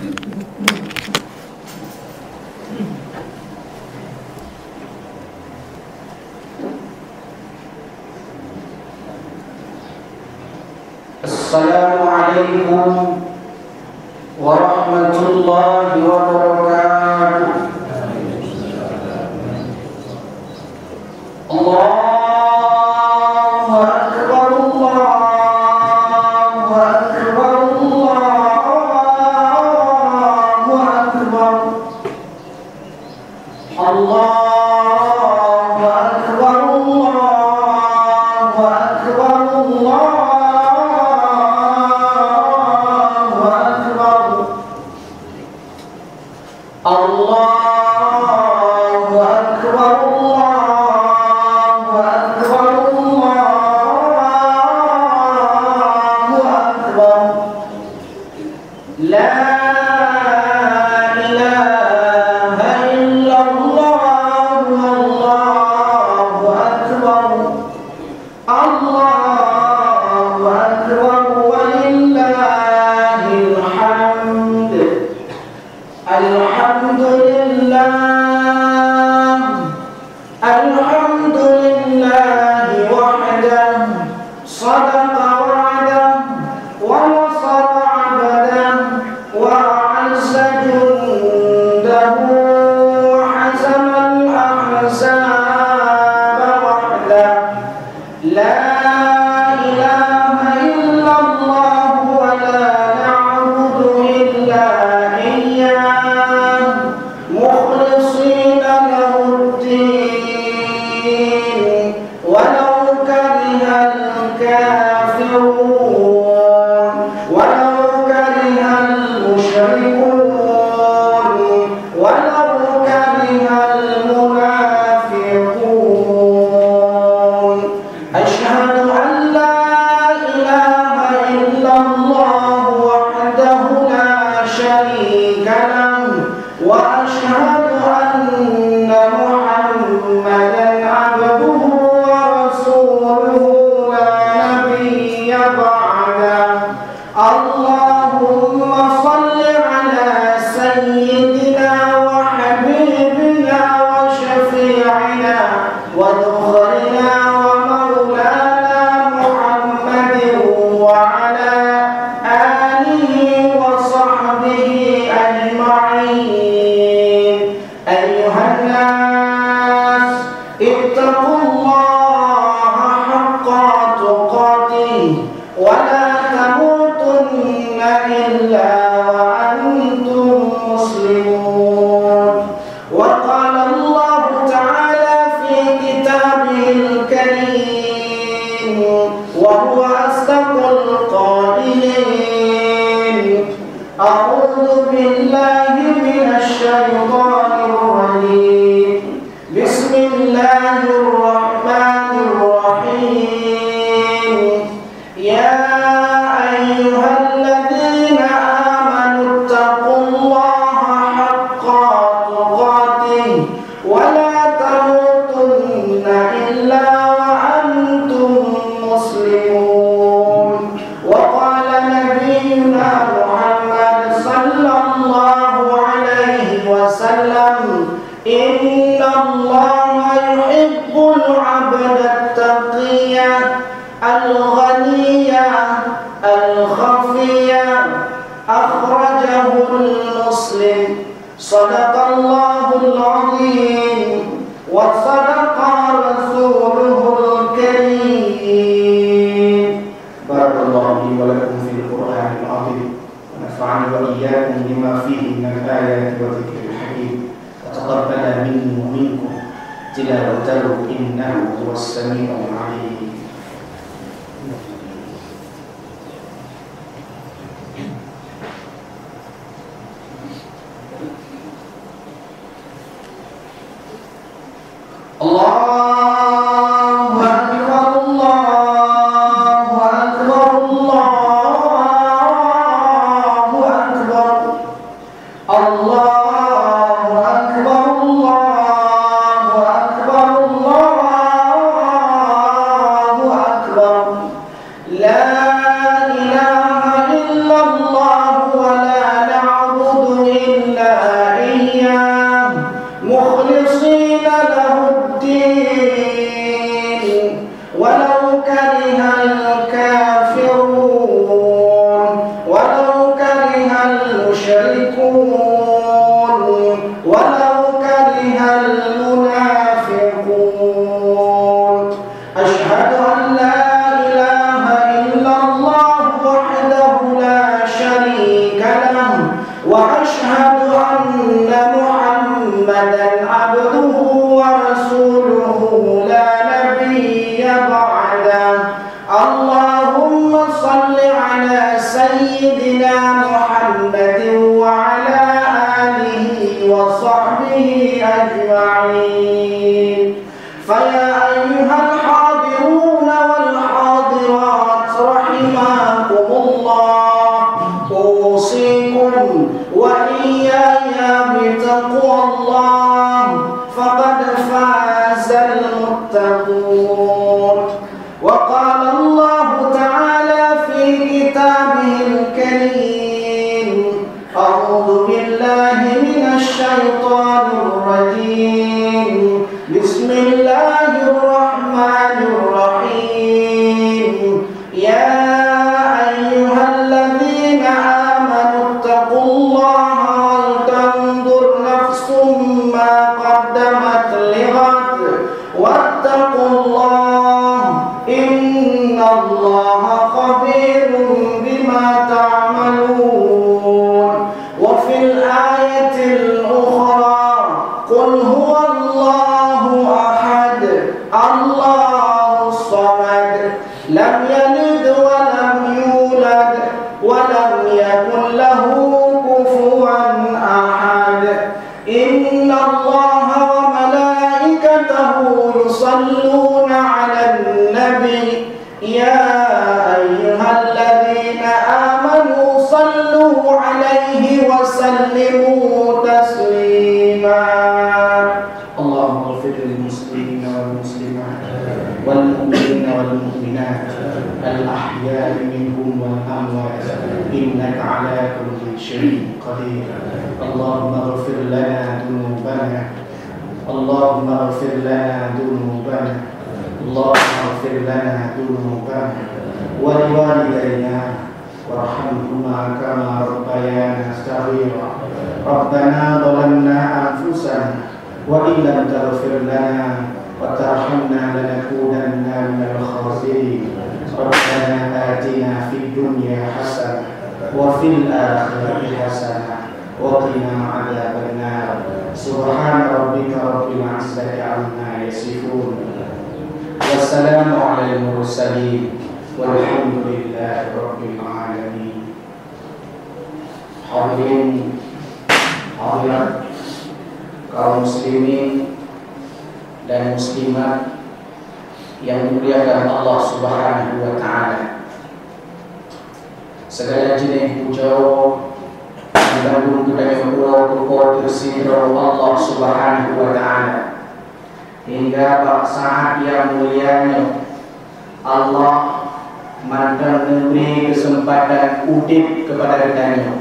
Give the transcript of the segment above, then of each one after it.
Assalamualaikum warahmatullahi wabarakatuh. Allahu akbar, Allahu akbar, Allahu akbar. Allahu akbar, Allahu akbar, Allahu akbar, Allahu akbar, Allahu akbar. La ilaha illallah, Allahu akbar, Allahu akbar, walillahil hamd. Alhamdulillah, alhamdulillah wahdahu, sadaqa wa'dahu, wa nasara 'abdahu, wa a'azza jundahu, wa hazama al-ahzaba wahdahu. La ilaha illallah wa la na'budu illa مخلصين له الدين ولو كره الكافرون ولو كره المشركون ولو كره المنافقون. أشهد أن لا إله إلا الله وحده لا شريك له وأشهد أن محمدًا عبده ورسوله لا نبي بعده. اللهم صل على سيدنا وحبيبنا وشفيعنا ودخلنا ومولانا محمد وعلى آله وصحبه أجمعين. أيها الناس اتقوا الله حق تقاته ولا تموتن إلا وأنتم مسلمون. وقال الله تعالى في كتابه الكريم وهو أصدق القائلين: أعوذ بالله من الشيطان الرجيم. بسم الله الرحمن الرحيم. يا أيها الذين آمنوا اتقوا الله حق تقاته ولا تموتن إلا وأنتم مسلمون. وقال نبينا محمد صلى الله عليه وسلم: إن الله يحب العبد التقي الغني الخفي. أخرجه المسلم. صدق الله العظيم وصدق رسوله الكريم. بارك الله لي ولكم في القرآن العظيم ونفعني وإياكم بما فيه من الآيات والذكر الحكيم وتقبل مني ومنكم تلاوته إنه هو السميع العليم. Allahu akbar, Allahu akbar, Allahu akbar. Allahu akbar, Allahu akbar, Allahu يشركون ولو كره المنافقون أشهد أن لا إله إلا الله وحده لا شريك له وأشهد أن محمدا عبده ورسوله لا نبي بعده اللهم صل على سيدنا محمد وعلى آله وصحبه أجمعين فيا أيها الحاضرون والحاضرات رحمكم الله أوصيكم وإياي بتقوى الله فقد فاز المتقون وقال الله تعالى في كتابه الكريم أعوذ بالله من الشيطان الرجيم بسم الله الرحمن الرحيم يا أيها الذين آمنوا اتقوا الله ولتنظر نفس ما قدمت لغد واتقوا الله إن الله خبير بما تعملون وفي الآية الأخرى قل هو الله أحد الله الصمد لم يلد ولم يولد ولم يكن له كفوا أحد إن الله وملائكته يصلون على النبي يا أيها الذين آمنوا صلوا عليه وسلموا تسليما اللهم اغفر للمسلمين والمسلمات والمؤمنين والمؤمنات الأحياء منهم والأموات إنك على كل شيء قدير اللهم اغفر لنا ذنوبنا اللهم اغفر لنا ذنوبنا اللهم اغفر لنا ذنوبنا ولوالدينا وارحمهما كما ربيانا صغيرا ربنا ظلمنا أنفسنا وإن لم تغفر لنا وترحمنا لنكونن من الخاسرين ربنا آتنا في الدنيا حسنة وفي الآخرة حسنة وقنا عذاب النار سبحان ربك رب العزة عما يصفون والسلام على المرسلين والحمد لله رب العالمين. Hadirin hadirat kaum muslimin dan muslimat yang dimuliakan Allah Subhanahu wa taala. Segala jenis puja dan berdoa tersirat Allah Subhanahu wa taala. Hingga saat yang mulianya Allah mandang memberi kesempatan udip kepada kita.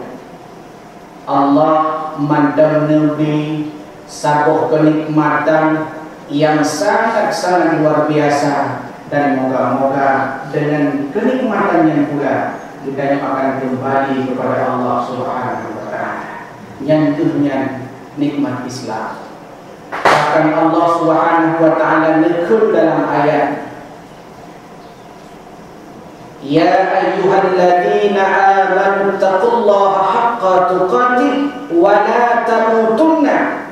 Allah mandang memberi satu kenikmatan yang sangat-sangat luar biasa, dan moga-moga dengan kenikmatan yang pula kita akan kembali kepada Allah Subhanahu wa taala. Yang nikmat Islam. Bahkan Allah Subhanahu wa taala menyebut dalam ayat, Ya ayyuhalladzina amanu taqullaha haqqa tuqatih wa la tamutunna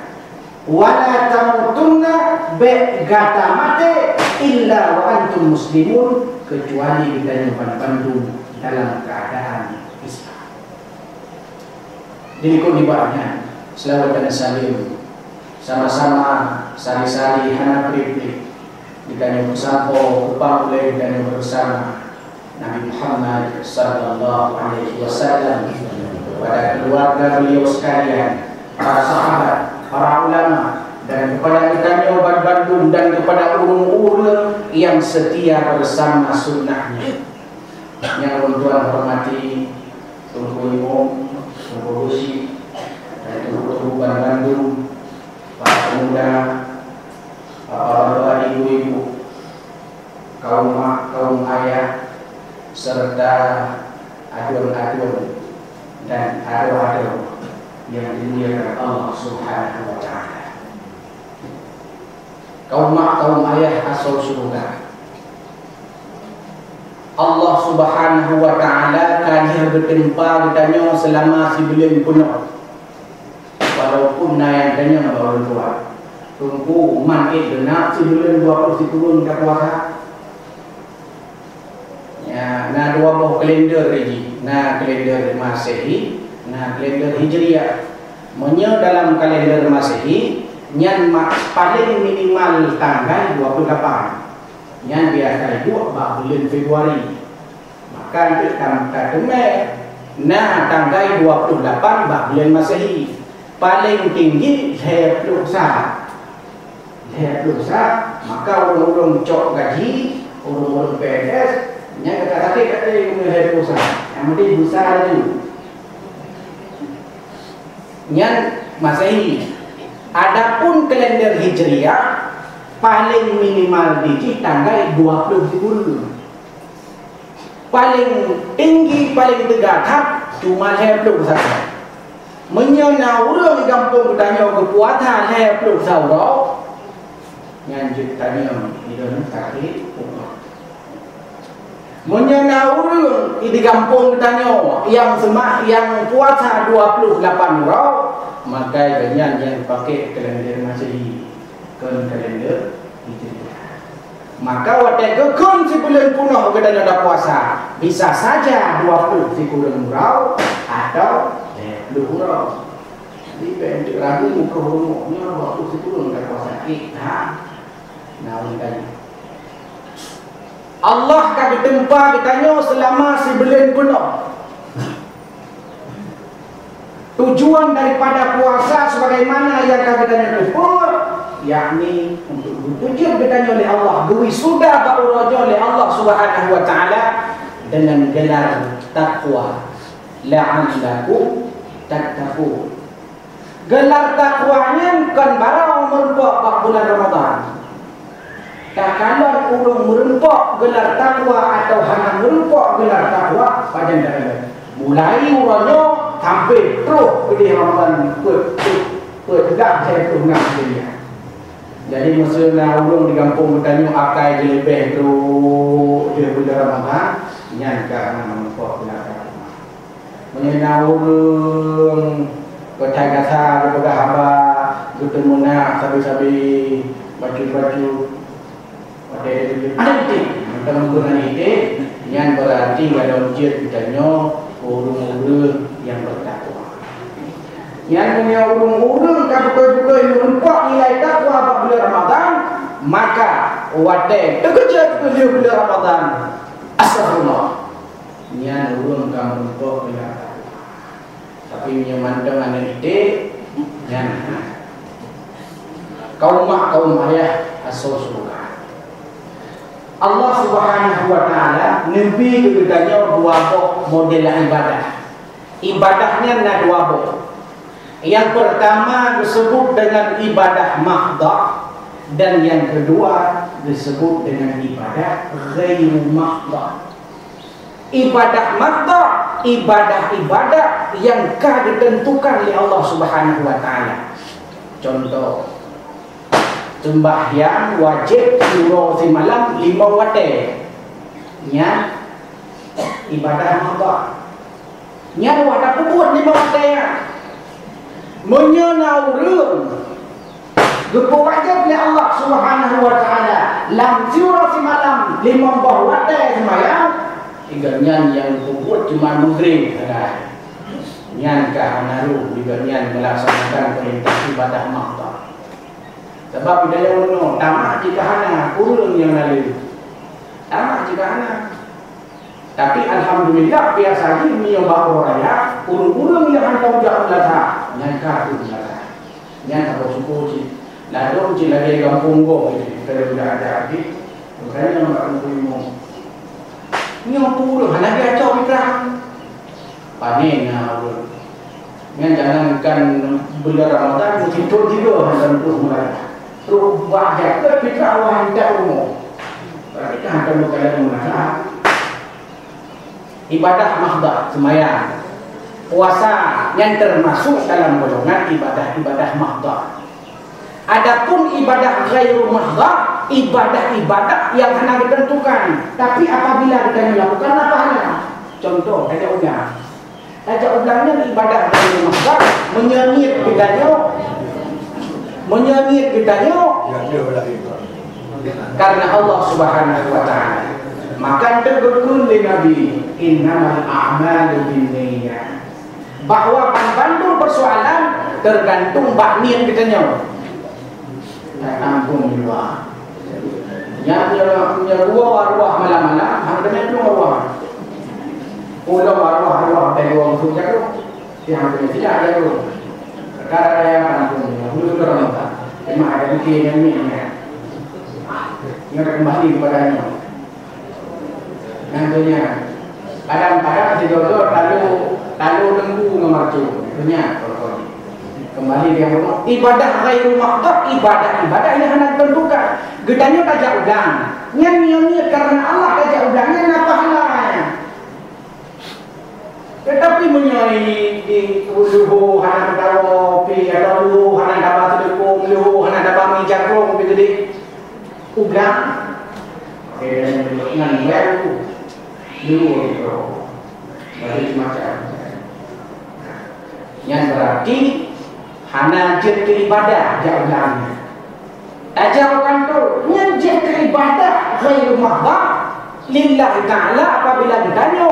gata mate illa wa antum muslimun, kecuali kita yang pandu dalam keadaan Islam. Jadi kau dibahnya selawat dan salim sama-sama sari-sari hana pripli ditanya bersama upah oleh dan bersama Nabi Muhammad sallallahu alaihi wasallam, kepada keluarga beliau sekalian, para sahabat, para ulama, dan kepada kita obat Bandung, dan kepada ulun-ulun yang setia bersama sunnahnya. Yang Tuhan hormati, Tunku Imam, Tunku Rusi, dan Tunku Bandung, para pemuda, para bapak ibu-ibu, kaum ayah, serta adun-adun dan dan ada yang dimuliakan Allah Subhanahu wa taala. Kaum ayah asal surga. Allah Subhanahu wa taala kadir bertempa ditanya selama sebulan penuh. Walaupun naik tanya baru tua. Tunggu umat benar sebulan 20 turun ke puasa. Ya, na dua buah kalender lagi. Na kalender Masehi, na kalender Hijriah. Menyo dalam kalender Masehi, nyan paling minimal tanggal 28. Yang biasa itu bulan Februari. Maka itu tanggal nah tanggal 28 bulan Masehi. Paling tinggi saya lusa. Maka orang-orang cok gaji, orang-orang PNS, yang kata yang saya lusa. Yang penting besar itu. Yang Masehi. Adapun kalender Hijriah paling minimal di tanggal 20 paling tinggi, paling tegak cuma 20 saja. Menyana orang di kampung bertanya ke puasa 20 saja. Yang tanya ini sakit. Menyana orang di kampung bertanya yang puasa 28 orang, maka dengan yang pakai kalender Masehi kalender Hijriah. Maka waktu kekun sebulan penuh kita ada puasa, bisa saja 20 sebulan murau atau 20 murau. Jadi pendek ragu muka rumahnya waktu sebulan kita puasa kita. Nah, tanya. Allah kami tempat ditanya selama sebulan penuh. Tujuan daripada puasa sebagaimana yang kami tanya tersebut, yakni untuk tujuan ditanya oleh Allah, sudah berurusan oleh Allah Subhanahu wa taala dengan gelar takwa, la'allakum tattaqun. Gelar takwanya kan barang merempak bulan Ramadan. Tak kalau orang merempak gelar takwa atau hanya merempak gelar takwa pada dalam mulai orangnya sampai terus di Ramadan tegak saya tunggang dia. Jadi masa orang di kampung bertanya akai je lebih terus dia bulan Ramadan nyangka nampak belakang. Menyenang orang kata kata kepada hamba bertemu nak sabi-sabi baju-baju ada itu teman-teman itu yang berarti ada ujian ditanya orang-orang yang bertakwa. Yang punya orang-orang kalau betul-betul nampak nilai takwa pada Ramadan, maka waktu terkejut dia pada Ramadan. Astagfirullah. Yang orang kamu nampak pada tapi punya mandang anak itu yang kaum ayah asal surga. Allah Subhanahu wa taala nabi kepadanya dua model ibadah. Ibadahnya ada dua buah. Yang pertama disebut dengan ibadah mahdhah dan yang kedua disebut dengan ibadah ghairu mahdhah. Ibadah mahdhah, ibadah-ibadah yang ditentukan oleh Allah Subhanahu wa taala. Contoh sembahyang wajib surau si malam 5 waktu. Nya ibadah mahdhah. Nya ada pun 5 waktu. Menyana urang gepo wajib oleh Allah Subhanahu wa taala lam surau si malam 5 waktu sembahyang. Iganya yang buat cuma maghrib saja. Nyan ka hanaru iganya melaksanakan perintah ibadah mahdhah. Sebab bidaya uno tamak jika hana urang yang lalu. Tamak jika hana. Tapi alhamdulillah biasa ni mio baru raya urang-urang yang hantar jauh latah nyan ka tu latah. Nyan apa suku ci. Lalu ci lagi kampung go kalau sudah ada di. Makanya nak kumpul nyo puluh hana dia cok pikiran panen urang. Nyan jangankan bulan Ramadan mesti tidur dan terus mulai. Terus wajah ke fitrah wahai tak umum. Berarti kan akan berkaitan dengan ibadah mahdhah sembahyang. puasa yang termasuk dalam golongan ibadah-ibadah mahdhah. Adapun ibadah ghairu mahdhah, ibadah-ibadah yang hanya ditentukan, tapi apabila kita melakukan pahala. Contoh, tajak ulangnya ibadah ghairu mahdhah, menyengit kitanya karena Allah Subhanahu wa taala. Maka tergolong di Nabi, innamal a'malu binniyat. Bahwa bandul persoalan tergantung niat kitanya. Ampun juga. Yang punya ruah malam-malam, hangnya tu ruah. Ulah ruah dari orang tu jago. Yang punya tidak jago. Perkara yang ampun, dulu orang tak. Memang ada bukti yang ni. Ingat kembali kepadanya. Nantinya kadang-kadang si doktor lalu tengku ngemarcu. Punya kembali dia ngomong ibadah ghairu mahdhah, ibadah yang hendak tentukan. Gedanya tajak udang. Nyanyi karena Allah tajak udangnya nak pahalanya. Tetapi menyai di luhu hana dawa pi atau luhu hana dawa sedekung, luhu hana dawa mi jagung begitu udang. Dengan baru luhu itu. Bagi macam. Yang berarti hana jet ke ibadah jawabannya. Ajarkan tu jet ke ibadah ghairu mahdhah lillahi ta'ala apabila ditanya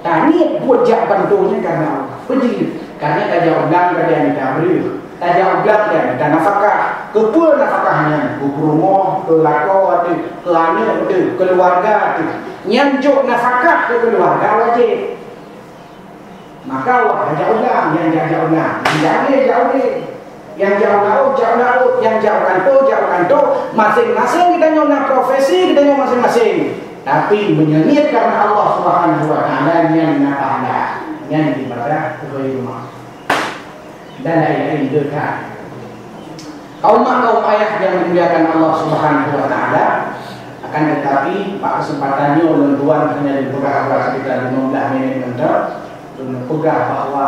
tanya buat jawaban tu karena Allah. Pergi karena tajawab kada yang diberi. Tajawab yang ada nafkah, ke pula nafkahnya, ke rumah, ke lako tu, ke anak tu, keluarga tu. Nyanjuk nafkah ke keluarga wajib. Maka awak jauh yang jauh yang jauh yang jauhkan tu masing-masing kita nyona profesi kita nyona masing-masing tapi menyengit karena Allah Subhanahu wa taala yang pahala yang ibadah kepada rumah dan lain-lain dekat kaum ayah yang dimuliakan Allah Subhanahu wa taala akan tetapi pada kesempatannya lentuan hanya di beberapa sekitar 15 minit mentor pegah bahwa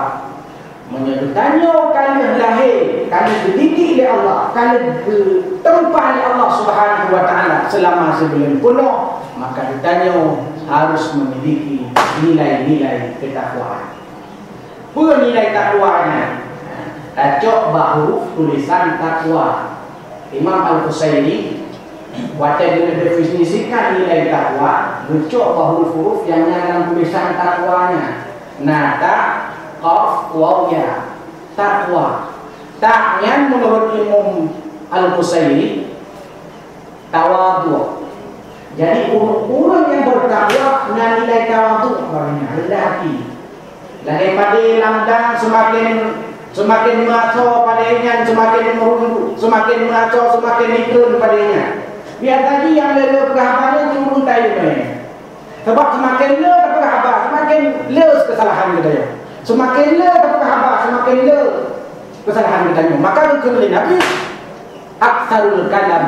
menyebutkannya kali lahir, kali dididik oleh Allah, kali ditempah oleh Allah Subhanahu wa taala selama sebelum penuh, maka ditanya harus memiliki nilai-nilai ketakwaan. Apa nilai takwanya? Tajok bahu tulisan takwa. Imam Al-Husaini waktu dia definisikan nilai takwa, rujuk bahu huruf yang dalam tulisan takwanya. Nada, qaf, waw, ya. Takwa. Taknya menurut Imam Al-Husaini tawadhu. Jadi orang yang bertakwa dengan nilai tawadhu orangnya rendah hati. Daripada lamdang semakin mengaco padanya, semakin merunduk, semakin mengaco, semakin ikut padanya. Biar tadi yang lelok kehabarnya turun tayu. Sebab semakin le dapat khabar, semakin le kesalahan kita. Semakin le dapat khabar, semakin le kesalahan kita. Maka kembali Nabi aktsarul kalam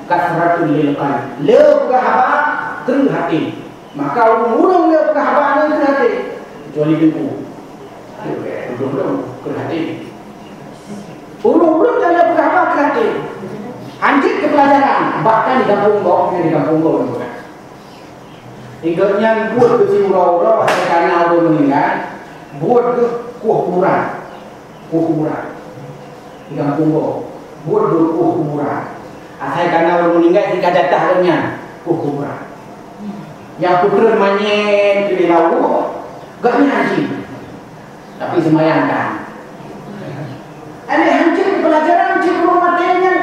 kasratul lil qalb. Le khabar kering hati. Maka urung le khabar kering hati. Kecuali bengku. Urung kering hati. Urung dalam khabar kering hati. Anjir ke pelajaran bahkan di kampung bawah Ingatnya buat ke si urau-urau karena orang meninggal, buat ke kuburan di kampung bawah, buat ke kuburan. Asal karena orang meninggal kita jatah katanya kuburan. Yang putra manyet di laut, gak ngaji, tapi semayangkan. Ada hancur pelajaran hancur matanya.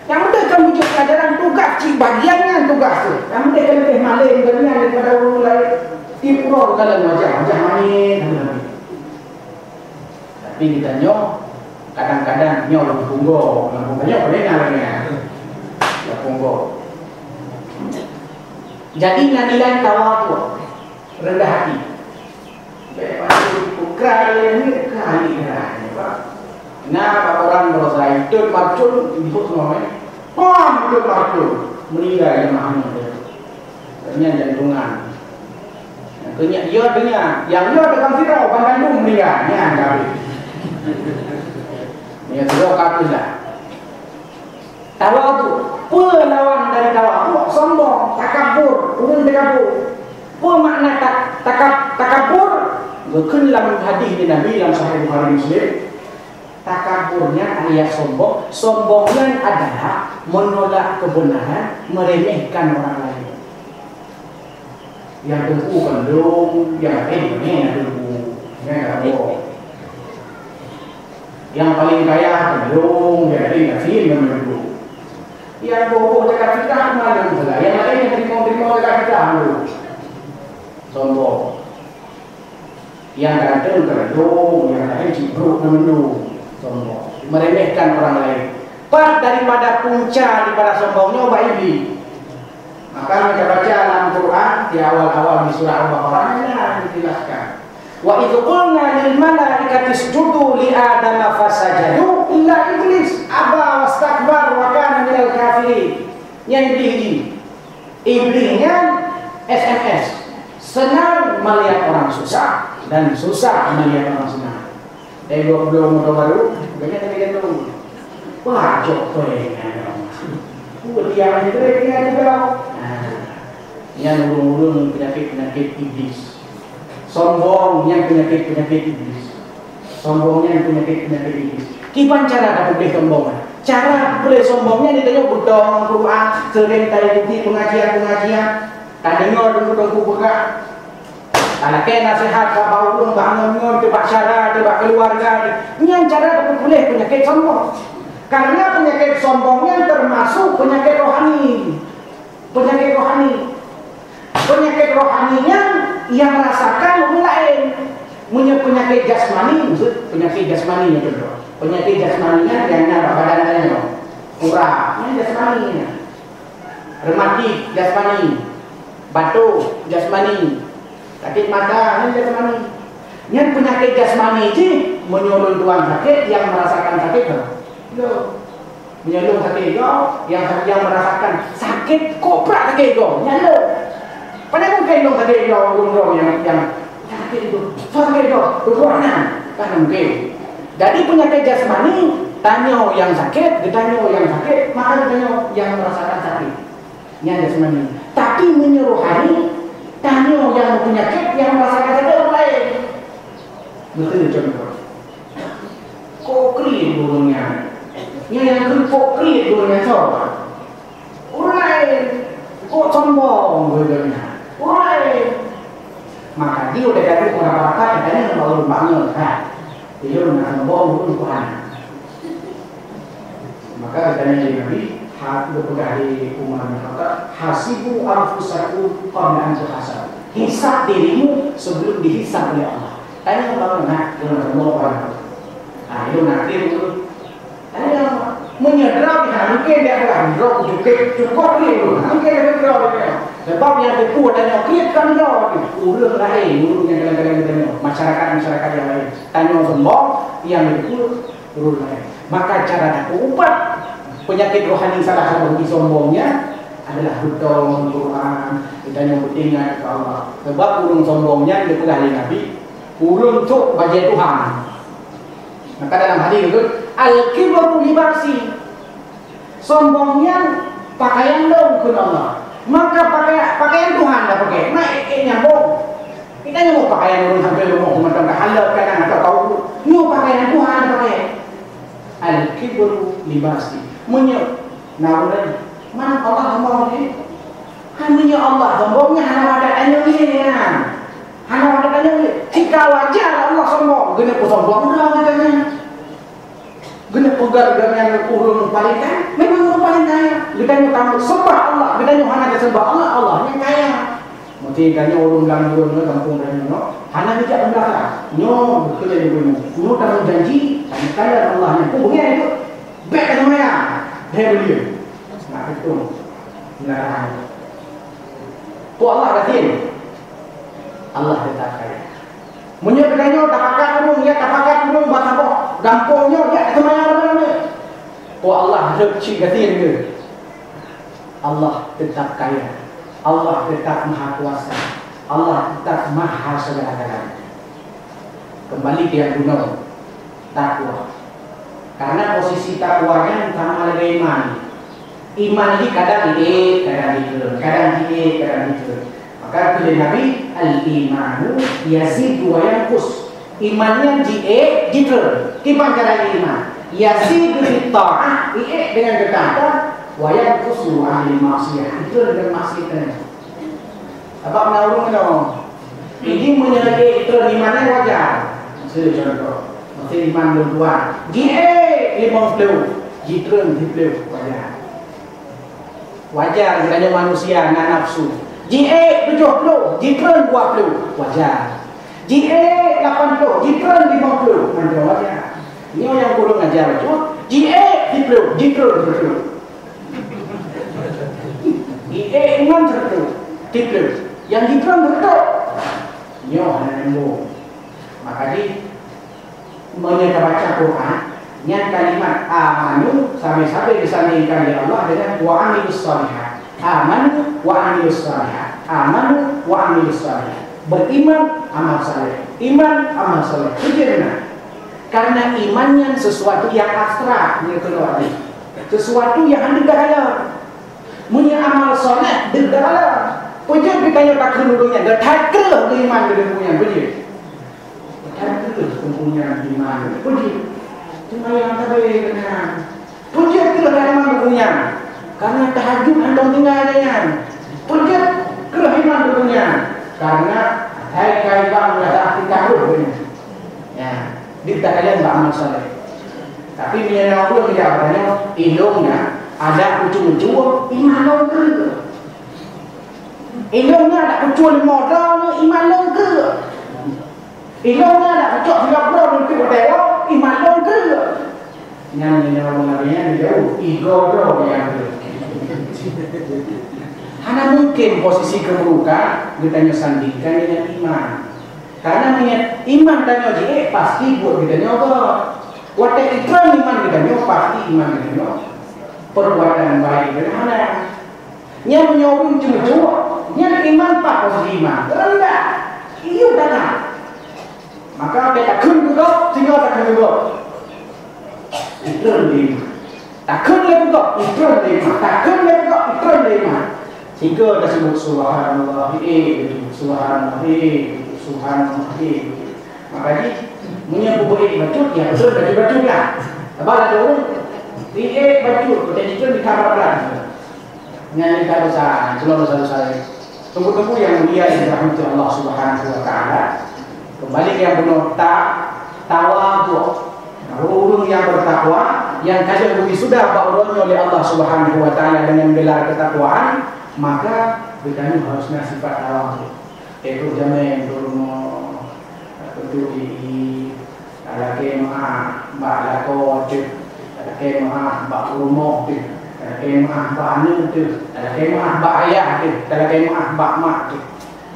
Yang penting kamu bujuk pelajaran tugas, bagiannya tugas tu. Yang penting kan lebih maling dunia daripada orang lain. Tipro kalau wajah manis. Tapi kita kadang-kadang lebih punggo, boleh ngalangnya. Ya punggo. Jadi nilai tawadhu, rendah hati. Baik ukra ini kali nah, orang berusaha itu marcul ibu semuanya. Itu marcul meninggal yang mahal. Ternyata jantungan. Kenyak ia dengar. Yang ia tekan tirau Bang Gandum meninggal. Ni anda habis. Ni tirau katuslah. Tawa tu, lawan dari tawa, sombong, takabur, urun takabur. Apa makna takabur? Bukan dalam hadis Nabi dalam Sahih Bukhari Muslim. Takaburnya alias sombong. Sombongnya adalah menolak kebenaran, meremehkan orang lain. Yang dengku kendung, yang ini dengku, yang paling kaya kendung, yang ini dengku. Yang bohong dekat kita malam saja. Yang lain yang terima dekat kita dulu. Sombong. Yang ganteng kerudung, yang lain cibruk menunduk. Sombong. Meremehkan orang lain. Part daripada punca daripada sombongnya ubah iblis. Maka kita baca dalam Quran di awal-awal di surah Al-Baqarah yang dijelaskan. Wa idh qulna lil malaikati isjudu li adama fasajadu illa iblis aba wastakbar wa kana minal kafirin. Yang iblisnya SMS. Senang melihat orang susah dan susah melihat orang senang. Belum motor baru, banyak yang gendong. Wah, jok dia macam tu dia juga. Yang urung-urung penyakit iblis. Sombong yang penyakit iblis. Sombongnya yang penyakit iblis. Kipan cara dah boleh sombong? Cara boleh sombongnya dia tengok budong Quran, sering tadi bukti pengajian. Tak dengar dulu tengku bergerak. Anak kena nasihat kat bawah bangun tebak syarah, tebak keluarga. Yang cara dah boleh penyakit sombong. Karena penyakit sombongnya termasuk penyakit rohani. Penyakit rohaninya yang merasakan orang lain. Punya penyakit jasmani, penyakit jasmaninya contoh. Penyakit jasmaninya yang ada badannya, kurang, ini jasmaninya. Rematik jasmani, batuk jasmani, sakit mata ini jasmani. Yang penyakit jasmani ini menyuruh tuan sakit yang merasakan sakit tu. Menyuruh sakit tu yang merasakan sakit koprak sakit tu. Menyuruh. Pada mungkin dong tadi yang sakit itu, sakit itu, kekurangan, kan mungkin. Jadi penyakit jasmani, tanya yang sakit, ditanya yang sakit, maka ditanya yang merasakan sakit. Yang jasmani. Tapi menyeruhani, tanya yang penyakit, yang merasakan sakit orang lain. Betul contoh. Kokri burungnya, yang kokri burungnya coba. Orang lain, kok sombong burungnya. Woi, maka dia udah jadi orang bakat, katanya baru bangun kan, dia udah sombong dulu Tuhan. Maka katanya Nabi, dari Umar bin Khattab, hasibu anfusakum qabla an tuhasab. Hisab dirimu sebelum dihisab oleh Allah. Tanya orang nak, dia sombong orang. Dia nak dulu. Tanya menyedera mungkin dia akan drop cukup ni dulu. Mungkin dia drop dia. Sebab yang kedua tanya, kita tanya urus lain, urus yang kadang-kadang tanya masyarakat yang lain. Tanya sombong, yang kedua urus lain. Maka cara nak ubat penyakit rohani salah satu sombongnya adalah hutang Quran. Kita yang beringat ke Allah. Sebab urung sombongnya dia telah Nabi, urung tu bagi Tuhan. Maka dalam hadis itu, al-kibru libasi. Sombongnya pakaian dong ke Allah. Maka pakaian Tuhan dah pakai. Naik nyambung. Kita nyambung pakaian orang sampai rumah macam dah halal kadang atau kau. Nyu pakaian Tuhan pakai. Al-kibru libasi. Menyuk. Nah, mana Allah sombong ni? Hanya Allah sombongnya hanya ada tanya ni kan. Hanya ada tanya ni. Jika wajar Allah sombong, kena sombong dah katanya. Kena pegang dengan urun paling kaya. Memang urun paling kaya. Kita kamu sembah Allah. Kita hanya sembah Allah. Allah yang kaya. Mesti kaya urun langgur no kampung dan no. Hanya tidak belakang. No bekerja di rumah. No tanggung janji. Hanya kaya Allah yang punya itu. Baik sama ya. Dia beliau. Nak itu. Nah. Tu Allah kata Allah tetap kaya. Menyebutkannya tapakat gunung, ya tapakat gunung batapok, gampungnya ya semuanya mana-mana. Oh Allah rezeki gatin ke? Allah tetap kaya. Allah tetap maha kuasa. Allah tetap maha segala-galanya. Kembali dia guna takwa. Karena posisi takwanya sama dengan iman. Iman ini kadang dia, kadang dia, kadang dia, kadang dia. Maka kata Nabi, al-imanu yazid wa yanqus. Imannya dia, jitra. Gimana cara iman? Yazid bi ta'ah, dia dengan ketaatan, wa yanqus wa ahli maksiyah. Itu dengan maksiat. Apa menurut kamu? Ini menyerahkan itu imannya wajar. Saya contoh, mesti iman dua-dua. Dia 50, jitra 30 wajar. Wajar kerana manusia nak nafsu. Dia 70, jitra 20 wajar. Dia 80, jitra 50 wajar. Ini yang kurang ajar betul. Dia 30, jitra 30. Dia iman 30. Yang diterang betul. Nyoh nembung. Maka di menyata baca Quran, niat kalimat amanu sampai-sampai disandingkan oleh Allah dengan wa amilus shalihat. Amanu wa amilus shalihat. Amanu wa amilus shalihat. Beriman amal saleh. Iman amal saleh. Itu benar. Karena imannya sesuatu yang abstrak, sesuatu yang anda dalam. Punya amal saleh di dalam. Punya kita tak kerudungnya, dah tak kerah iman dia punya, punya. Tak kerah punya iman, punya. Cuma yang tadi kena, punya kerah iman punya. Karena tahajud anda tinggal dengan, punya kerah iman punya. Karena hari kali bang ada aktif takut punya. Ya, di tak kalian beramal saleh. Tapi bila Allah tidak berani, ilmunya ada ujung-ujung iman longgar. Ilmunya tak kecuali modal ni iman longgar. Ilmunya tak kecuali tidak perlu untuk berdewa iman longgar. Yang ini orang-orangnya jauh ego yang hanya mungkin posisi keburukan kita sandingkan dengan iman. Karena niat iman tanya je pasti buat kita nyoba. Watak ikram iman kita nyoba pasti iman kita nyoba. Perbuatan baik kita mana? Yang menyobong cuma-cuma. Yang iman pak posisi iman rendah, iyo datang. Maka kita kun juga, tinggal tak kun juga. Itu lima. Tak kun lagi juga, itu lima. Tak kun lagi juga, itu lima. Tiga kita sebut subhanallah, subhanallah, subhanallah. Maka ni, punya buku bacut, ya betul bacut lah. Apa ada orang? Dia bacut, kita itu di kamar pelan. Nyanyi kata dosa, cuma dosa-dosa. Tunggu-tunggu yang mulia yang dirahmati Allah Subhanahu wa taala. Kembali yang benar tawadhu. Orang yang bertakwa yang kadang sudah bauronnya oleh Allah Subhanahu wa taala dengan gelar ketakwaan, maka kita harusnya sifat tawadhu. Itu jamin dulu tentu di ala kemah balako ala kemah barumo ada kemah banu tu, ada kemah bak ayah tu, ada kemah bak mak tu.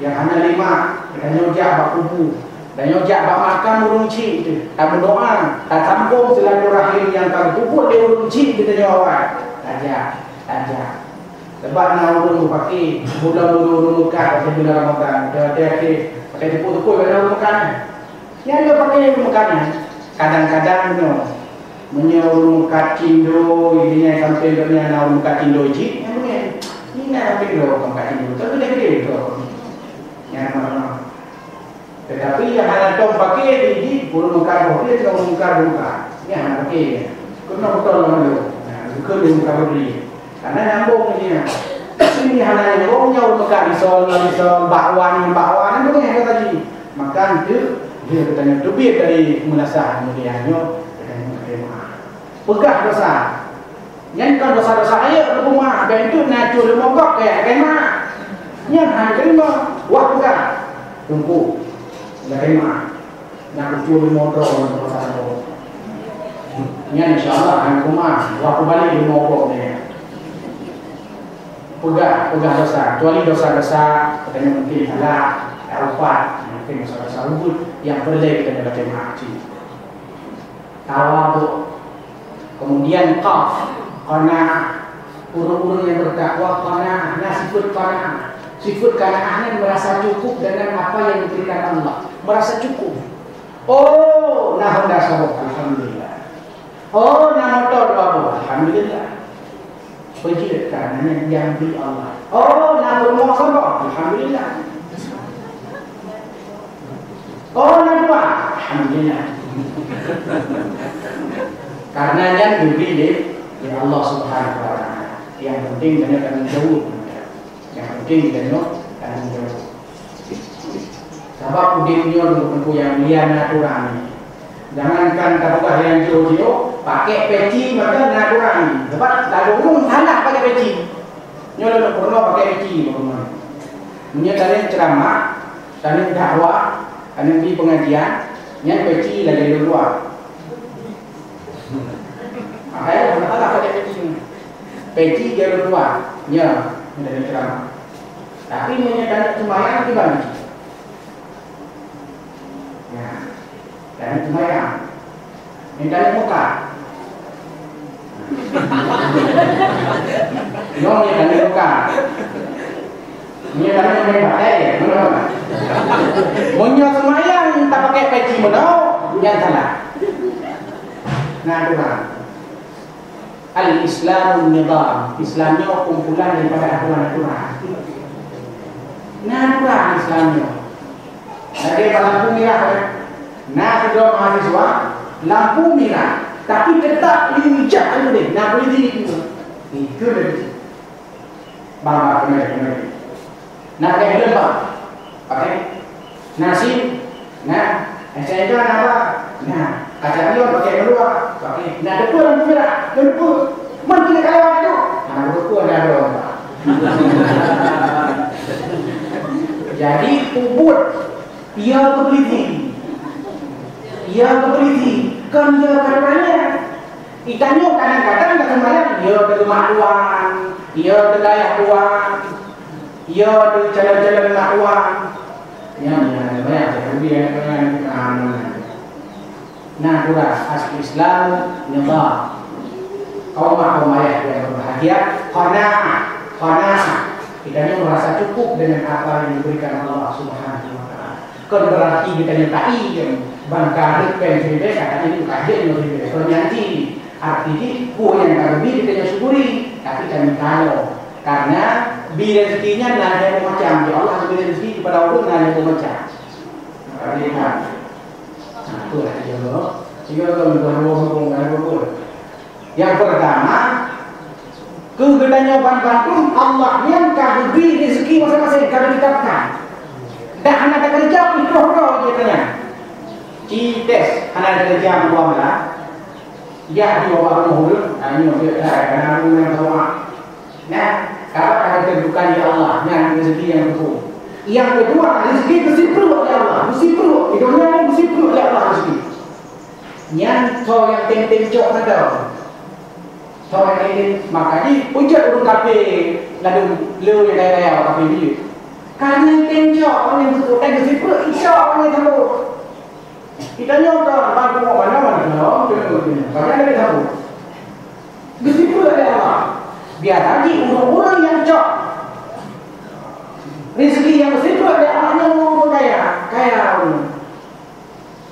Yang hanya 5, kita nyojak bak kubu, dan nyojak bak makan urung cik tu. Tak berdoa, tak sambung silaturahim yang kau kubur dia urung cik kita jawab. Tajak. Sebab nak urung pakai bulan-bulan muka pada bulan Ramadan. Dia pakai tepuk-tepuk pada urung makan. Yang dia pakai urung makan. Kadang-kadang tu menyuruh katindo ini sampai dunia nak muka tindo ji ini nak ambil dulu muka tindo tapi dah gede tu yang mana tetapi yang hanya tom pakai di bulu muka boleh kalau muka yang pakai kena betul mana bukan di muka beli karena nyambung ni ini hanya nyambungnya muka risol bakwan itu yang kata ji makan tu dia katanya lebih dari munasah kemudiannya pegah dosa. Yang kan dosa-dosa ayat rumah dan itu nacur mogok kayak kemah. Yang hanya terima wah pegah. Tunggu. Enggak terima. Nak curi motor dosa itu. Yang insyaallah hanya rumah wah kembali di mogok ni. Pegah dosa. Kecuali dosa-dosa katanya mungkin salah, alfat, mungkin dosa-dosa lembut yang boleh kita dapat maaf. Tawadhu. Kemudian qaf, qanaah, urung-urung yang bertakwa qanaah, nasibut qanaah. Sifat kana'ah merasa cukup dengan apa yang diberikan Allah. Merasa cukup. Oh, nah Honda sabuk, alhamdulillah. Oh, nah motor dua, alhamdulillah. Puji karenanya yang beri Allah. Oh, nah rumah sabuk, alhamdulillah. Oh, nah dua, alhamdulillah. Karena yang diberi oleh Allah Subhanahu wa Ta'ala. Yang penting dia akan jauh. Yang penting dia akan jauh. Sebab udinnya untuk yang lian natural. Jangankan tabukah yang jauh-jauh pakai peci maka natural. Sebab lalu pun salah pakai peci. Nyolah pernah pakai peci bagaimana? Menyatakan ceramah, tanya dakwah, tanya di pengajian, yang peci lagi luar. Makanya kenapa pakai peci? Peci dia luar, ya, dari ceramah. Tapi menyatakan sembahyang di mana? Ya, dan sembahyang. Minta muka. Nyong minta muka. Minta main batai ya, mana? Monyo sembahyang tak pakai peci menau, yang salah. Nah, tuhan. Al-Islamun nizam. Islamnya kumpulan daripada aturan-aturan. Nah, Islamnya. Lagi lampu merah. Nah, kedua mahasiswa lampu merah, tapi tetap hijau itu deh. Nah, boleh ini itu lebih. Bang, benar. Nah, kayak gitu bang. Oke. Nasi. Nah, saya itu apa? Nah, kaca pion pakai kedua. Oke. Nah, depan lampu merah. Depan. Mana kaya itu? Nah, depan ada dong. Jadi ubud ia berpeliti. Kan dia katanya ikannya kadang-kadang tak sembahyang. Ia ke rumah tuan, ia ke layak tuan, ia ke jalan-jalan nak tuan. Ya, banyak kemudian dengan nah, kurang asal Islam nizam. Kaum ayah yang berbahagia, qanaah. Kita merasa cukup dengan apa yang diberikan Allah Subhanahu wa Ta'ala. Kan berarti kita nyatai yang bangkari pensibnya kata ini kajian lebih bernyanyi. Artinya yang lebih kita syukuri, tapi kami kalau karena rezekinya nanya macam ya Allah beri rezeki kepada orang nanya macam. Lihat. Nah, itulah dia loh. Jika kalau berhubung. Yang pertama, kegedeannya bantuan Allah yang kau beri rezeki masing-masing kau didapatkan. Dan anak kerja itu dia tanya. Cites anak kerja dua malam. Ya di bawah mulut, ini dia karena yang doa. Nah, kalau ada kedudukan di Allah yang rezeki yang betul. Yang kedua rezeki mesti perlu oleh Allah, mesti perlu. Hidupnya mesti perlu oleh Allah rezeki. Yang kau yang tem-tem cok ada. Soalnya ini makanya puncak urung kafe lalu lu yang kaya kafe dia. Karena tenjok orang yang betul dan bersifat isyak orang yang tahu. Kita nyoba bantu mana no, karena dia tahu. Bersifat ada apa? Biar lagi orang yang cok. Rezeki yang bersifat ada orang yang kaya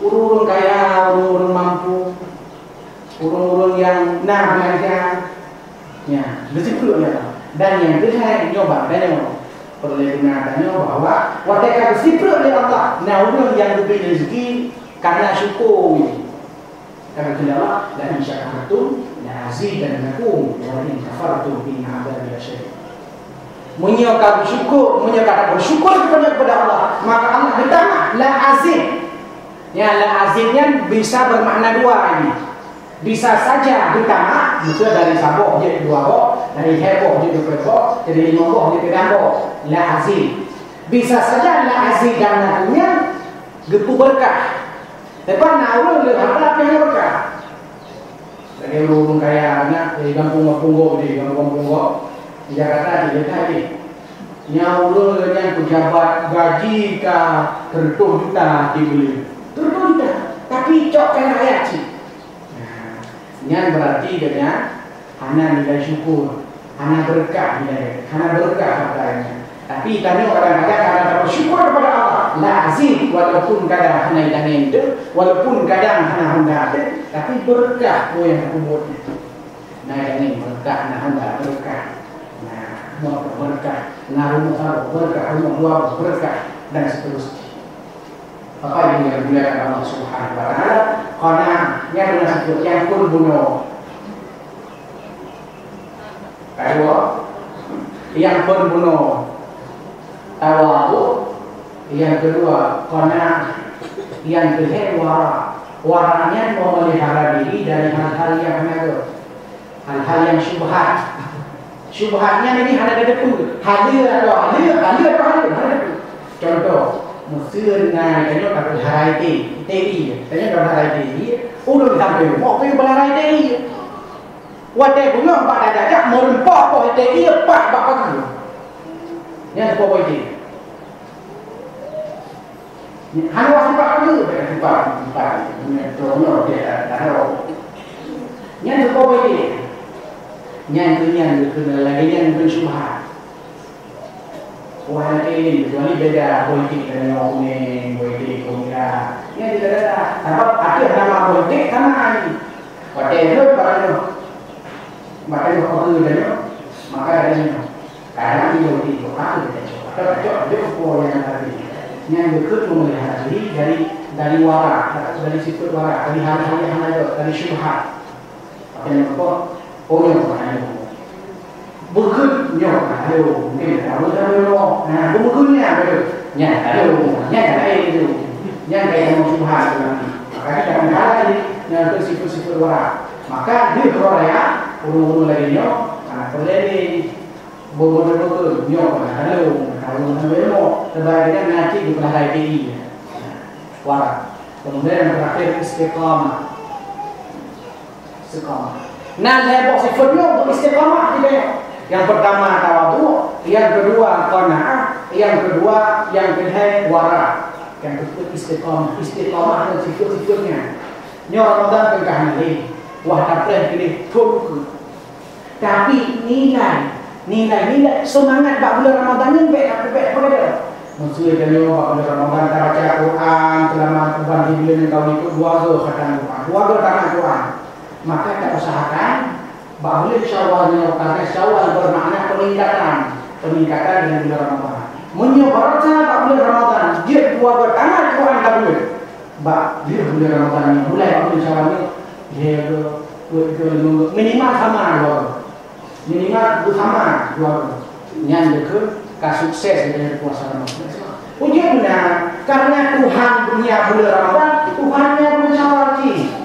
urung kaya, urung mampu. Urung-urung yang belajar, ya, bersih perlu ya. Dan yang kedua nyoba, perlu digunakannya bahwa mereka bersih perlu oleh Allah. Nah, urung yang diberi rezeki karena syukur. Karena Allah dan syakartum la azidannakum wa in kafartum inna adzabi lasyadid. Menyokap bersyukur kepada Allah, maka Allah bertambah la azid. Ya, la azidnya bisa bermakna dua ini. Bisa saja ditambah, misalnya dari sabuk jadi dua bok, dari heboh jadi dua bok, dari lima bok jadi tiga bok. La azid. Bisa saja la azid dan nakunya gepu berkah. Lepas nauru le apa yang berkah. Dari urung kayanya dari kampung Punggo di kampung Punggo di Jakarta di tadi. Nyauru yang pejabat gaji ka 30 juta dibeli. 30 juta. Tapi cok kan rakyat sih. Yang berarti dengan hana nilai syukur, hana berkah nilai, hana berkah katanya. Tapi tanya kadang-kadang kadang bersyukur kepada Allah. Lazim walaupun kadang hanya dangin tu, walaupun kadang hanya hendak tu, tapi berkah tu yang aku buat itu. Nah dangin berkah, nah hendak berkah. Nah, mau berkah, nah rumah berkah, rumah dua berkah dan seterusnya. Apa yang dimuliakan Allah Subhanahu wa taala? Karena yang benar yang pun bunuh. Kedua, yang pun bunuh tawadu. Yang kedua, karena yang kedua warnanya memelihara diri dari hal-hal yang negatif, hal-hal yang syubhat. Syubhatnya ini ada pun. Hadir. Contoh, Mesir ngai tanya kat harai TI. Tanya kat harai TI, ulun sampai mau pergi harai TI. Wadah bunga pak dadak merempah po TI pak bapak tu. Yang apa itu? Hanya sifat tu, sifat. Ini contoh dia tahu. Yang apa itu? Yang kena lagi yang bersyubhat. Orang ini kecuali beda politik dengan orang kuning, politik komunis. Yang tidak ada. Sebab ada nama politik sama ini. Pada itu maka ada ni. Karena ini politik itu apa kita coba. Cocok dia yang tadi. Yang berikut memelihara diri dari wara, dari sifat wara, dari hal-hal yang ada, dari syubhat. Apa yang apa? Orang yang berikut nyok ada mungkin tahu tahu nah berikutnya betul nya ada nya ada itu nya kayak mau syubhat nanti maka kita akan kali yang sifat-sifat wara maka dia beraya urung-urung lagi nyok anak terjadi betul-betul nyok ada kalau mau sebaiknya nanti di pelahara TI wara kemudian yang terakhir istiqamah nah saya bawa sifatnya untuk istiqamah tidak. Yang pertama tawadu, yang kedua qanaah, yang kedua yang ketiga wara, yang ketiga istiqamah. Istiqamah dan sifat-sifatnya. Nyo Ramadan tengah nanti, wah tak pilih turun. Tapi nilai semangat bab bulan Ramadan ni baik pada. Maksudnya kalau bab bulan Ramadan tak baca Quran selama bulan di bulan yang tahun itu dua khatam Quran, dua tamat Quran. Maka kita usahakan bahawa syawalnya karena syawal bermakna peningkatan dengan bulan Ramadan. Menyebarkan bulan Ramadan dia dua bertangan Quran tak boleh. Dia bulan Ramadan ni mulai bulan syawal ni dia minimal sama dua. Yang dekat sukses dengan puasa Ramadan. Ujian benar karena Tuhan punya bulan Ramadan, Tuhannya bulan syawal ni.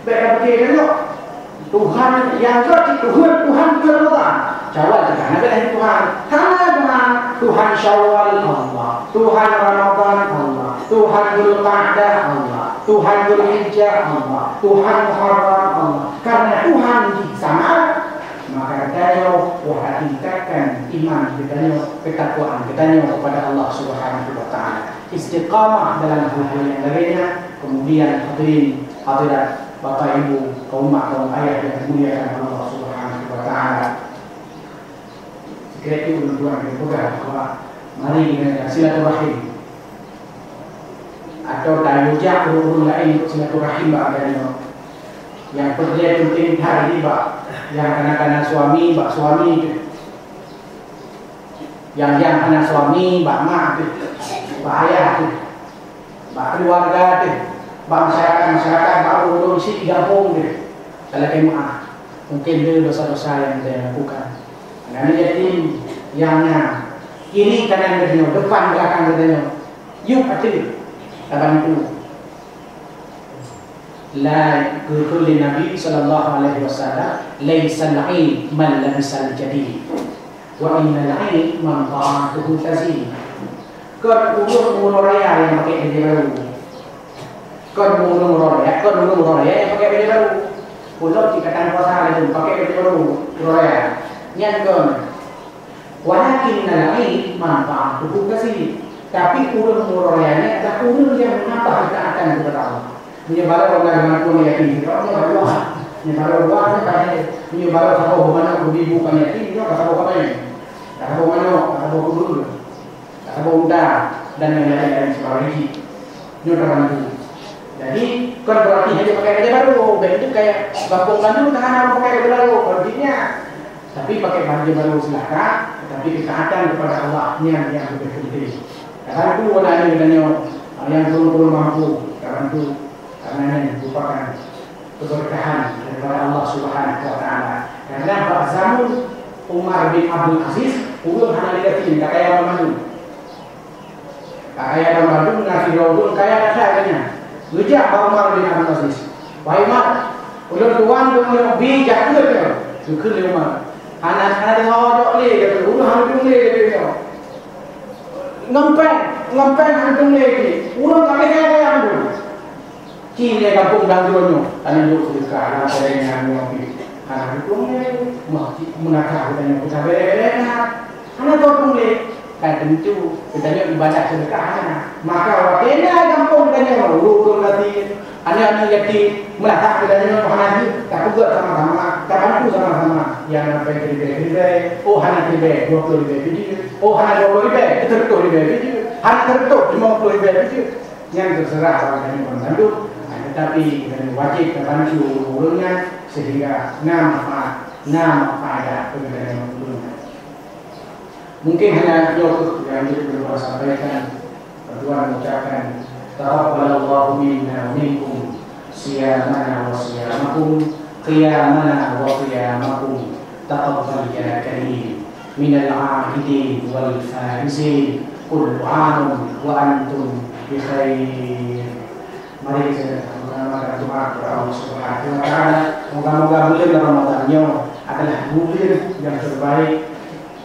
Baik betul tak? Tuhan yang Tuhan bulan Ramadan. Syawal kan ada dari Tuhan. Karena Tuhan Syawal Allah, Tuhan Ramadan Allah, Tuhan Dzulqa'dah Allah, Tuhan Dzulhijjah Allah, Tuhan Muharram Allah. Karena Tuhan sama, maka kita tingkatkan iman kita, ketakwaan kita kepada Allah Subhanahu wa taala. Istiqamah dalam hal yang lainnya. Kemudian hadirat Bapak Ibu, kaum mak, kaum ayah yang dimuliakan Allah Subhanahu wa taala. Sekiranya itu tuan kita bahwa mari kita silaturahim atau tayujak urun lain untuk silaturahim bagainya. Yang penting hari ini yang kanak-kanak suami, suami itu. Yang anak suami, mak itu. Ayah itu. Keluarga itu. Masyarakat baru isi gabung dia. Kalau kemah, mungkin dia dosa-dosa yang dia lakukan. Karena jadi yang kiri kanan dia, depan belakang dia. Yuk hati, taban itu. La kulli Nabi sallallahu alaihi wasallam, laisa al-'ain man labisa al-jadid, wa inna al-'ain man ta'atuhu tazid. Kau urut raya yang pakai baju baru. Kau dulu raya yang pakai baju baru. Pulau cikatan puasa itu pakai baju baru raya. Yang kedua, walakin nalai manfaat hukum kasih. Tapi urut rayanya adalah urut yang menambah ketaatan kepada Allah. Menyebar orang pun yakin. Menyebar orang kan menyebar apa mana ibu kan yakin. Dia kata apa ni? Kata apa mana? Kata apa dulu. tabung unta dan yang lain-lain sebagainya. Ini terbantu. Jadi bukan berarti hanya pakai baju baru. Baju itu kayak kampung Bandung tahan pakai baju baru. Berartinya tapi pakai baju baru silakan, tetapi ketaatan kepada Allah yang lebih penting. Karena itu wanita yang turun mampu, karena ini merupakan keberkahan daripada Allah Subhanahu Wa Taala. Karena pada zaman Umar bin Abdul Aziz, ulun hanya dikatin tak kaya orang Bandung. Tak kaya orang Bandung, nasi ulun kaya katanya. Lujak Umar bin Abdul Aziz. Wahai Umar, ulun tuan ulun bijak ke? Suka Umar. Anak-anak dia hojok le, kata ulun hantung le kata. Ngempeng hantung le ni. Ulun tak kaya hantung. Kini kampung Bandungnya, tanya duk sedekah, anak saya yang ngopi. Anak itu menakar katanya kita bere-bere anak tolong le kan tentu kita ibadah sedekah maka wakena kampung katanya urus lagi anak-anak yatim menakar katanya anak tak juga sama-sama tak mampu sama-sama yang sampai ribe oh anak ribe 20 ribe video oh anak 20 ribe tertentu ribe video anak tertentu 50 ribe video yang terserah orang yang Bandung tetapi kita wajib terbantu urusnya sehingga nama faedah kepada ulun. Mungkin hanya Yusuf yang kita sampaikan, Tuhan mengucapkan taqabbalallahu minna wa minkum siyamana wa siyamakum qiyamana wa qiyamakum taqabbal ya karim minal 'abidin wal faizin kullu 'aam wa antum bi khair. Mari kita mengamalkan doa kepada Allah Subhanahu Wa Taala. Moga-moga bulan Ramadannya adalah bulan yang terbaik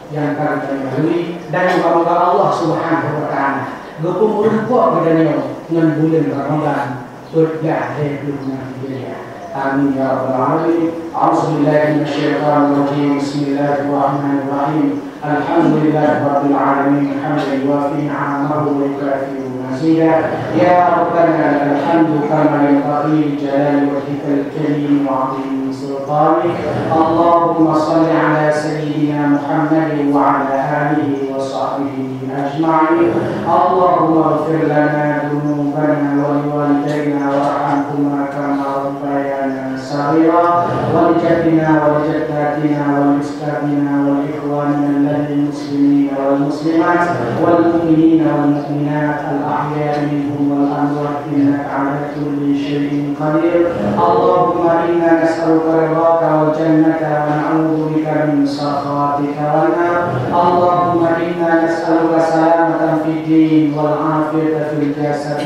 yang akan kita lalui dan moga-moga Allah Subhanahu Wa Taala gopung rumput badannya dengan bulan Ramadan berjaya dunia dia. Amin ya rabbal alamin. A'udzubillahi minasyaitonir rajim. Bismillahirrahmanirrahim. Alhamdulillahi rabbil alamin. Hamdan yuwafi ni'amahu wa yukafi مزيدا يا ربنا الحمد كما ينبغي لجلال وجهك الكريم وعظيم سلطانك. اللهم صل على سيدنا محمد وعلى آله وصحبه أجمعين. اللهم اغفر لنا ذنوبنا ولوالدينا وارحمهما كما ربيانا صغيرا ولجدنا ولجداتنا ولأستاذنا ولإخواننا المسلمين والمسلمات والمؤمنين والمؤمنات الأحياء منهم والأموات إنك على كل شيء قدير. اللهم إنا نسألك رضاك والجنة ونعوذ بك من سخطك والنار. اللهم إنا نسألك سلامة في الدين والعافية في الجسد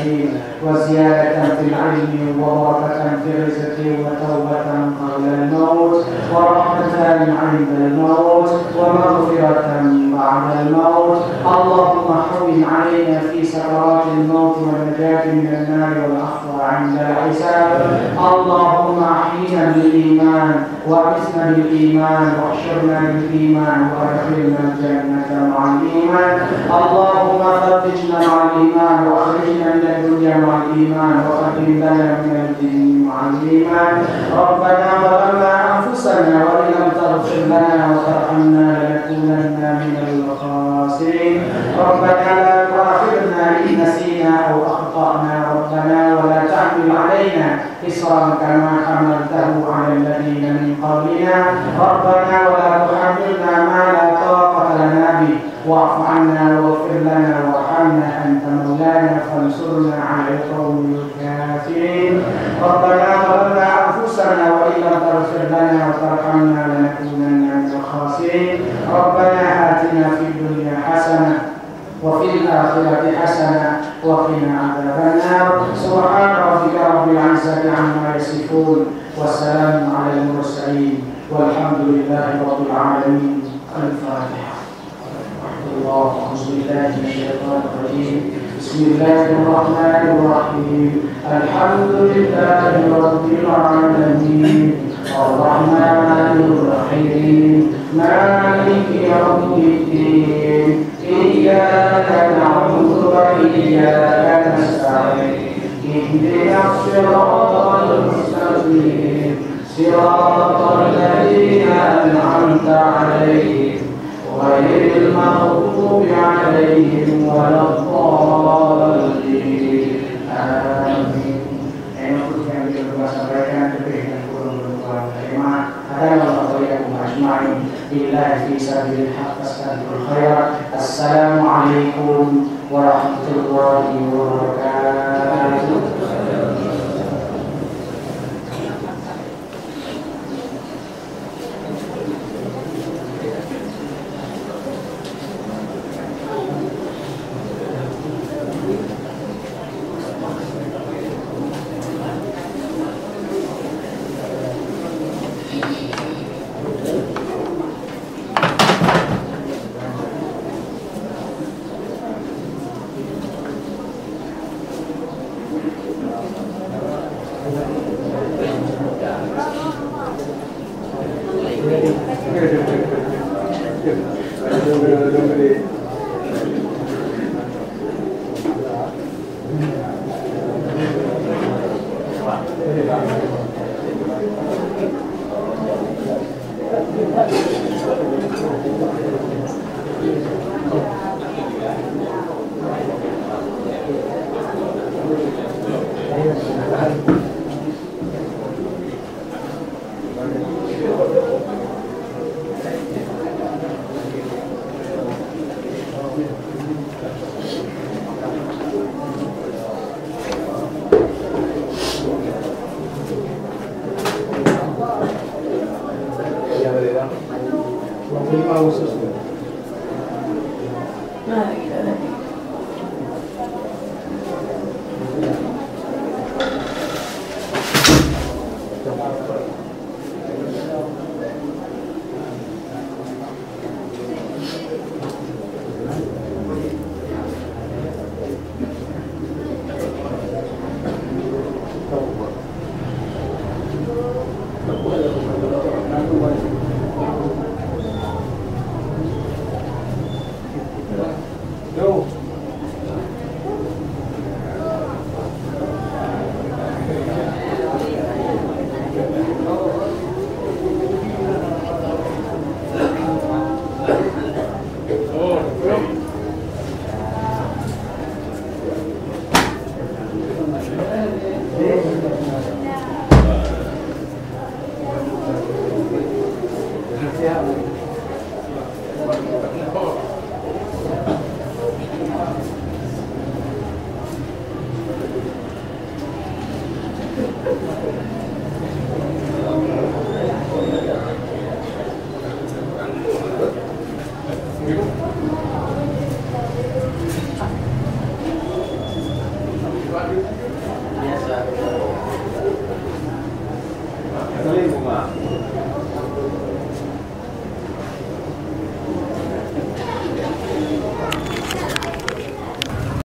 وزيادة في العلم وبركة في الرزق وتوبة قبل الموت ورحمة عند الموت ومغفرة بعد الموت. اللهم حوّن علينا في سكرات الموت والنجاة من النار والعفو عند الحساب. اللهم أحينا بالإيمان وأمسنا بالإيمان واحشرنا بالإيمان وأدخلنا الجنة مع الإيمان. اللهم ثبتنا مع الإيمان وأخرجنا من الدنيا مع الإيمان وقدم لنا من الدين مع الإيمان. ربنا ظلمنا أنفسنا وإن لم تغفر لنا وترحمنا لنكونن من الخاسرين. ربنا لا تؤاخذنا إن نسينا أو أخطأنا ربنا ولا تحمل علينا إصرا كما حملته على الذين من قبلنا. ربنا ولا تحملنا ما لا طاقة لنا به واعف عنا واغفر لنا وارحمنا أنت مولانا فانصرنا على القوم الكافرين. ربنا ظلمنا أنفسنا وإن لم تغفر لنا وترحمنا لنكونن من الخاسرين. ربنا آتنا في الدنيا حسنة وفي الآخرة حسنة وقنا عذاب النار. سبحان ربك رب العزة عما يصفون والسلام على المرسلين والحمد لله رب العالمين. الفاتحة. أعوذ بالله من الشيطان الرجيم. بسم الله الرحمن الرحيم. الحمد لله رب العالمين الرحمن الرحيم مالك يوم الدين إياك نعبد وإياك نستعين اهدنا الصراط المستقيم صراط الذين أنعمت عليهم غير المغضوب عليهم ولا الضالين آمين. Yang kita sampaikan diberikan kurang berkuat terima. Assalamualaikum warahmatullahi wabarakatuh.